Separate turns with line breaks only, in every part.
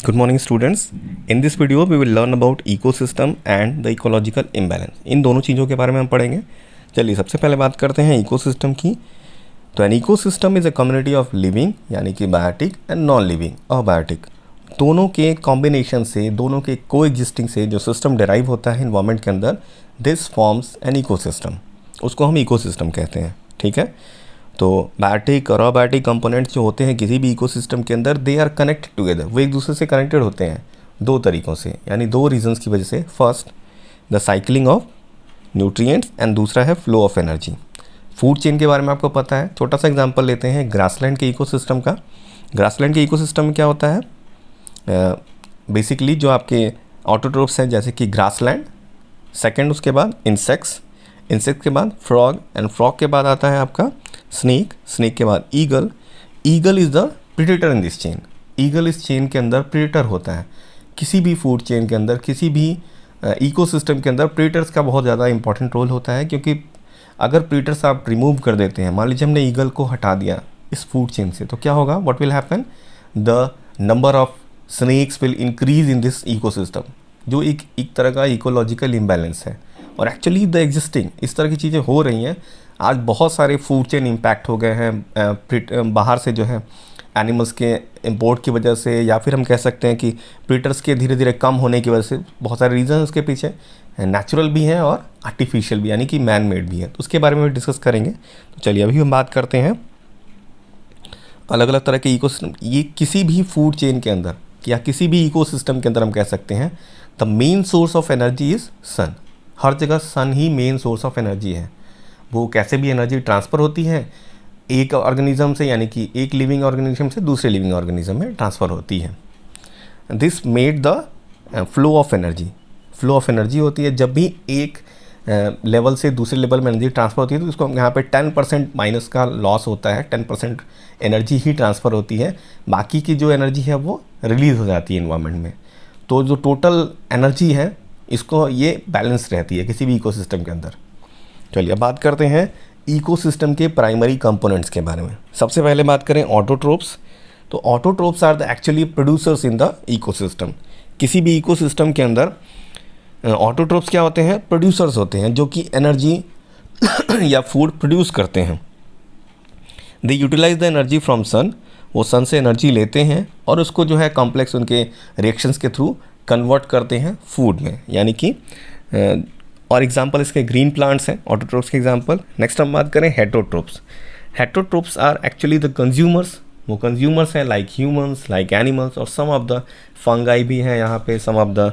Good morning students. In this video we will learn about ecosystem and the ecological imbalance. इन दोनों चीज़ों के बारे में हम पढ़ेंगे. चलिए सबसे पहले बात करते हैं इकोसिस्टम की. तो an ecosystem is a community of living यानी कि biotic and non living abiotic, दोनों के कॉम्बिनेशन से, दोनों के को एग्जिस्टिंग से जो सिस्टम डिराइव होता है इन्वायरमेंट के अंदर, दिस फॉर्म्स एन इकोसिस्टम. उसको हम इकोसिस्टम कहते हैं. ठीक है. तो बायोटिक और अबायोटिक कंपोनेंट्स जो होते हैं किसी भी इकोसिस्टम के अंदर, दे आर कनेक्टेड टुगेदर. वो एक दूसरे से कनेक्टेड होते हैं दो तरीक़ों से, यानी दो रीजंस की वजह से. First the cycling of nutrients and दूसरा है flow of energy. Food chain के बारे में आपको पता है. छोटा सा एग्जांपल लेते हैं ग्रासलैंड के इकोसिस्टम का. ग्रासलैंड के इकोसिस्टम में क्या होता है, बेसिकली जो आपके ऑटोट्रोप्स हैं जैसे कि ग्रासलैंड, सेकेंड उसके बाद इंसेक्ट्स, इंसेक्ट के बाद फ्रॉग, एंड फ्रॉग के बाद आता है आपका स्नेक, स्नेक के बाद eagle. Eagle is the predator in this chain. Eagle इस चेन के अंदर प्रीडेटर होता है. किसी भी फूड चेन के अंदर, किसी भी इकोसिस्टम के अंदर प्रीडेटर्स का बहुत ज़्यादा इंपॉर्टेंट रोल होता है, क्योंकि अगर प्रीडेटर्स आप रिमूव कर देते हैं, मान लीजिए हमने ईगल को हटा दिया इस फूड चेन से, तो क्या होगा, what will happen, the number of snakes will increase in this ecosystem, जो एक तरह का इकोलॉजिकल इम्बैलेंस है. और एक्चुअली द एग्जिस्टिंग इस तरह की चीज़ें हो रही हैं. आज बहुत सारे फूड चेन इम्पैक्ट हो गए हैं बाहर से जो है एनिमल्स के इंपोर्ट की वजह से, या फिर हम कह सकते हैं कि प्रीडेटर्स के धीरे धीरे कम होने की वजह से. बहुत सारे रीज़न उसके पीछे नेचुरल भी हैं और आर्टिफिशियल भी, यानी कि मैन मेड भी है. तो उसके बारे में डिस्कस करेंगे. तो चलिए अभी हम बात करते हैं अलग अलग तरह के इकोसिस्टम. ये किसी भी फूड चेन के अंदर या किसी भी इकोसिस्टम के अंदर हम कह सकते हैं the main source of energy is sun. हर जगह सन ही मेन सोर्स ऑफ एनर्जी है. वो कैसे भी एनर्जी ट्रांसफ़र होती है एक ऑर्गेनिज्म से, यानी कि एक लिविंग ऑर्गेनिज्म से दूसरे लिविंग ऑर्गेनिज्म में ट्रांसफ़र होती है. This made the flow of energy. Flow of energy होती है जब भी एक लेवल से दूसरे लेवल में एनर्जी ट्रांसफ़र होती है, तो उसको यहाँ पे 10% माइनस का लॉस होता है. 10% एनर्जी ही ट्रांसफ़र होती है, बाकी की जो एनर्जी है वो रिलीज़ हो जाती है इन्वायरमेंट में. तो जो टोटल एनर्जी है इसको ये बैलेंस रहती है किसी भी इकोसिस्टम के अंदर. चलिए अब बात करते हैं इकोसिस्टम के प्राइमरी कंपोनेंट्स के बारे में. सबसे पहले बात करें ऑटोट्रोप्स. तो autotrophs are the actually producers in the ecosystem. किसी भी इकोसिस्टम के अंदर ऑटोट्रोप्स क्या होते हैं, प्रोड्यूसर्स होते हैं, जो कि एनर्जी या फूड प्रोड्यूस करते हैं. They utilize the energy from sun. वो सन से एनर्जी लेते हैं और उसको जो है कॉम्प्लेक्स उनके रिएक्शंस के थ्रू कन्वर्ट करते हैं फूड में, यानी कि और एग्जांपल इसके ग्रीन प्लांट्स हैं ऑटोट्रोप्स के एग्जांपल. नेक्स्ट हम बात करें हेटरोट्रोप्स. हेटरोट्रोप्स आर एक्चुअली द कंज्यूमर्स. वो कंज्यूमर्स हैं लाइक ह्यूमंस, लाइक एनिमल्स, और सम ऑफ द फंगाई भी हैं यहाँ पे, सम ऑफ द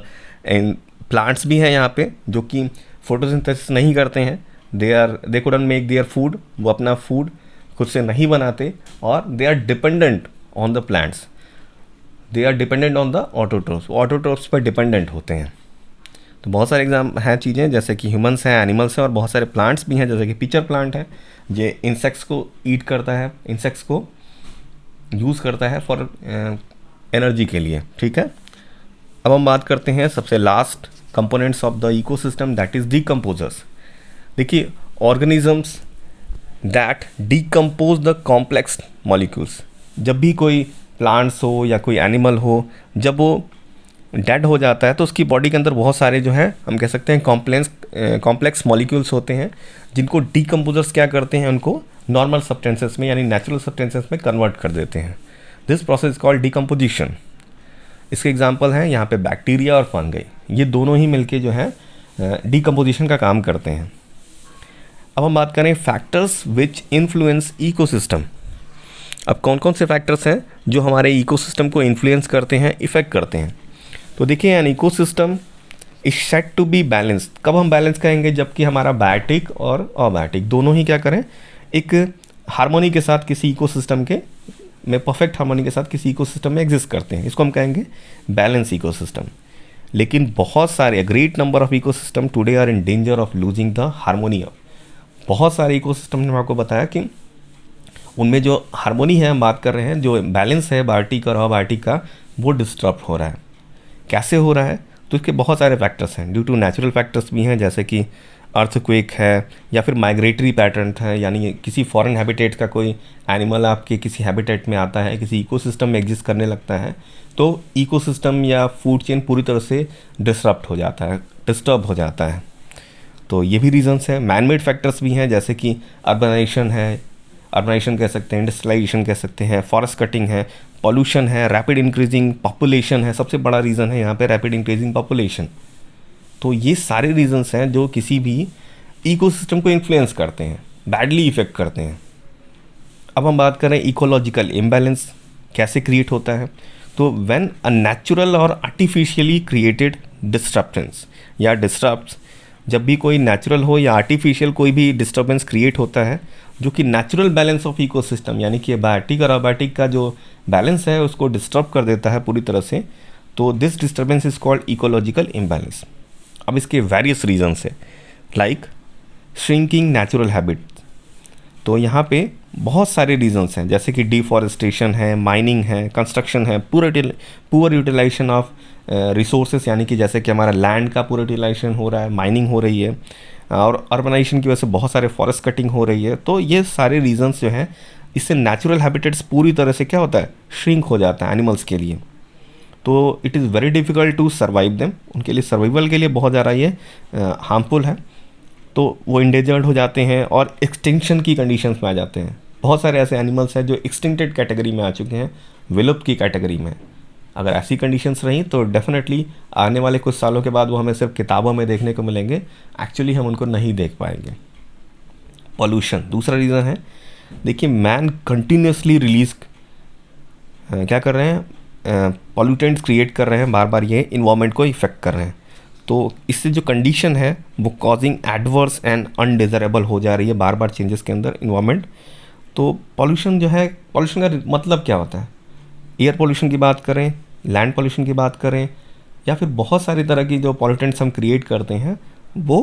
प्लांट्स भी हैं यहाँ पे जो कि फोटोसिंथेसिस नहीं करते हैं. They couldn't make their food. वो अपना फूड खुद से नहीं बनाते और they are dependent on the plants. They are dependent on the autotrophs. Autotrophs पर डिपेंडेंट होते हैं. तो बहुत सारे एग्जाम हैं चीज़ें, जैसे कि ह्यूमंस हैं, एनिमल्स हैं, और बहुत सारे प्लांट्स भी हैं, जैसे कि पिचर प्लांट है, ये इंसेक्ट्स को ईट करता है, इंसेक्ट्स को यूज़ करता है फॉर एनर्जी के लिए. ठीक है. अब हम बात करते हैं सबसे last components of the ecosystem, that is decomposers. देखिए organisms that decompose the complex molecules. जब भी कोई प्लांट्स हो या कोई एनिमल हो, जब वो डेड हो जाता है तो उसकी बॉडी के अंदर बहुत सारे जो है हम कह सकते हैं कॉम्प्लेक्स मॉलिक्यूल्स होते हैं, जिनको डीकम्पोजर्स क्या करते हैं, उनको नॉर्मल सब्सटेंसेस में यानी नेचुरल सब्सटेंसेस में कन्वर्ट कर देते हैं. This process called decomposition. इसके एग्जांपल हैं यहाँ पे बैक्टीरिया और फंगई. ये दोनों ही मिलके जो है डीकम्पोजिशन का काम करते हैं. अब हम बात करें फैक्टर्स विच इन्फ्लुएंस इकोसिस्टम. अब कौन कौन से फैक्टर्स हैं जो हमारे इकोसिस्टम को इन्फ्लुएंस करते हैं, इफ़ेक्ट करते हैं. तो देखिए an ecosystem is set to be balanced. कब हम बैलेंस करेंगे, जबकि हमारा बायोटिक और अबायोटिक दोनों ही क्या करें, एक हार्मोनी के साथ किसी इकोसिस्टम के में, परफेक्ट हार्मोनी के साथ किसी इकोसिस्टम में एग्जिस्ट करते हैं. इसको हम कहेंगे बैलेंस इकोसिस्टम. लेकिन बहुत सारे great number of ecosystem today are in danger of losing the harmony. बहुत सारे इकोसिस्टम ने आपको बताया कि उनमें जो हार्मोनी है हम बात कर रहे हैं, जो बैलेंस है बायोटिक और अबायोटिक का, वो डिस्टर्ब हो रहा है. कैसे हो रहा है, तो इसके बहुत सारे फैक्टर्स हैं। ड्यू टू नेचुरल फैक्टर्स भी हैं, जैसे कि अर्थक्वेक है या फिर माइग्रेटरी पैटर्न है, यानी किसी फॉरेन हैबिटेट का कोई एनिमल आपके किसी हैबिटेट में आता है, किसी इकोसिस्टम में एग्जिस्ट करने लगता है, तो इकोसिस्टम या फूड चेन पूरी तरह से डिस्टर्ब हो जाता है। तो ये भी रीजंस हैं। मैनमेड फैक्टर्स भी हैं, जैसे कि अर्बनाइजेशन कह सकते हैं, इंडस्ट्रियलाइजेशन कह सकते हैं, फॉरेस्ट कटिंग है, पॉल्यूशन है, रैपिड इंक्रीजिंग पॉपुलेशन है। सबसे बड़ा रीज़न है यहाँ पे रैपिड इंक्रीजिंग पॉपुलेशन। तो ये सारे रीजंस हैं जो किसी भी इकोसिस्टम को इन्फ्लुएंस करते हैं, बैडली इफेक्ट करते हैं। अब हम बात करें इकोलॉजिकल इम्बैलेंस कैसे क्रिएट होता है। तो व्हेन अ नेचुरल और आर्टिफिशियली क्रिएटेड डिस्टर्बेंस या डिस्टर्ब्स, जब भी कोई नेचुरल हो या आर्टिफिशियल कोई भी डिस्टर्बेंस क्रिएट होता है जो कि नेचुरल बैलेंस ऑफ इकोसिस्टम यानी कि बायोटिक और अबायोटिक का जो बैलेंस है उसको डिस्टर्ब कर देता है पूरी तरह से, तो this disturbance is called ecological imbalance. अब इसके वेरियस रीजंस है, लाइक श्रिंकिंग नेचुरल हैबिट। तो यहाँ पे बहुत सारे रीजंस हैं, जैसे कि डिफॉरेस्टेशन है, माइनिंग है, कंस्ट्रक्शन है, पुअर यूटिलाइजेशन ऑफ रिसोर्सेस, यानी कि जैसे कि हमारा लैंड का पूरा यूटिलाइजेशन हो रहा है, माइनिंग हो रही है, और अर्बनाइजेशन की वजह से बहुत सारे फॉरेस्ट कटिंग हो रही है। तो ये सारे रीजंस जो हैं, इससे नेचुरल हैबिटेट्स पूरी तरह से क्या होता है, श्रिंक हो जाता है एनिमल्स के लिए। तो it is very difficult to survive them, उनके लिए सर्वाइवल के लिए बहुत ज़्यादा ये हार्मफुल है। तो वो इंडेंजर्ड हो जाते हैं और एक्सटिंक्शन की कंडीशंस में आ जाते हैं। बहुत सारे ऐसे एनिमल्स हैं जो एक्सटिंक्टेड कैटेगरी में आ चुके हैं, विलुप्त की कैटेगरी में। अगर ऐसी कंडीशंस रहीं तो डेफिनेटली आने वाले कुछ सालों के बाद वो हमें सिर्फ किताबों में देखने को मिलेंगे, एक्चुअली हम उनको नहीं देख पाएंगे। पॉल्यूशन दूसरा रीज़न है। देखिए, मैन कंटिन्यूसली रिलीज क्या कर रहे हैं, पॉल्यूटेंट्स क्रिएट कर रहे हैं, बार बार ये इन्वायरमेंट को इफेक्ट कर रहे हैं। तो इससे जो कंडीशन है वो कॉजिंग एडवर्स एंड अनडिज़रेबल हो जा रही है बार बार चेंजेस के अंदर इन्वायरमेंट। तो पॉल्यूशन जो है, पॉल्यूशन का मतलब क्या होता है, एयर पॉल्यूशन की बात करें, लैंड पॉल्यूशन की बात करें, या फिर बहुत सारी तरह की जो पॉल्यूटेंट्स हम क्रिएट करते हैं वो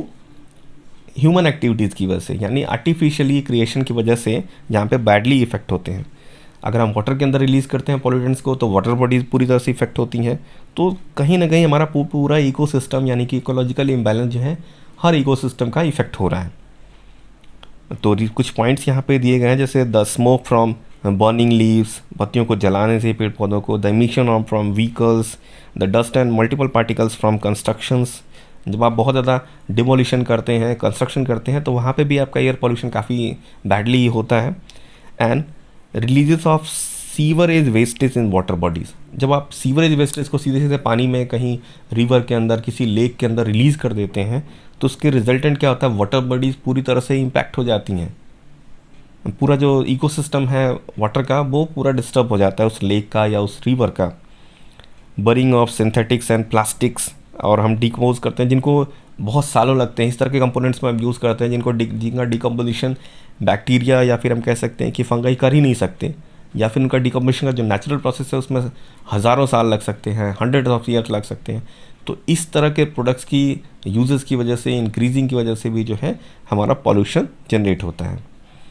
ह्यूमन एक्टिविटीज़ की वजह से, यानी आर्टिफिशियली क्रिएशन की वजह से जहाँ पे बैडली इफेक्ट होते हैं। अगर हम वाटर के अंदर रिलीज़ करते हैं पॉल्यूटेंट्स को तो वाटर बॉडीज़ पूरी तरह से इफेक्ट होती हैं। तो कहीं ना कहीं हमारा पूरा इकोसिस्टम यानी कि इकोलॉजिकल इम्बैलेंस जो है, हर इकोसिस्टम का इफेक्ट हो रहा है। तो कुछ पॉइंट्स यहाँ पे दिए गए हैं, जैसे the smoke from burning leaves, पत्तियों को जलाने से पेड़ पौधों को, the emission of from vehicles, the dust and multiple particles from constructions. जब आप बहुत ज़्यादा डिमोलिशन करते हैं, कंस्ट्रक्शन करते हैं, तो वहाँ पे भी आपका एयर पॉल्यूशन काफ़ी बैडली होता है। And releases of sewerage wastage in water bodies, जब आप सीवरेज वेस्टेज को सीधे सीधे पानी में कहीं रिवर के अंदर, किसी लेक के अंदर रिलीज़ कर देते हैं, तो उसके रिजल्टेंट क्या होता है, वाटर बॉडीज़ पूरी तरह से इम्पैक्ट हो जाती हैं। पूरा जो इकोसिस्टम है वाटर का वो पूरा डिस्टर्ब हो जाता है, उस लेक का या उस रिवर का। Burning of synthetics and plastics, और हम डिकम्पोज करते हैं जिनको बहुत सालों लगते हैं, इस तरह के कंपोनेंट्स में हम यूज़ करते हैं जिनका डिकम्पोजिशन बैक्टीरिया या फिर हम कह सकते हैं कि फंगाई कर ही नहीं सकते, या फिर उनका डिकम्पोजिशन का जो नेचुरल प्रोसेस है उसमें हज़ारों साल लग सकते हैं, हंड्रेड ऑफ ईयर्स लग सकते हैं। तो इस तरह के प्रोडक्ट्स की यूजेस की वजह से, इंक्रीजिंग की वजह से भी जो है हमारा पॉल्यूशन जनरेट होता है।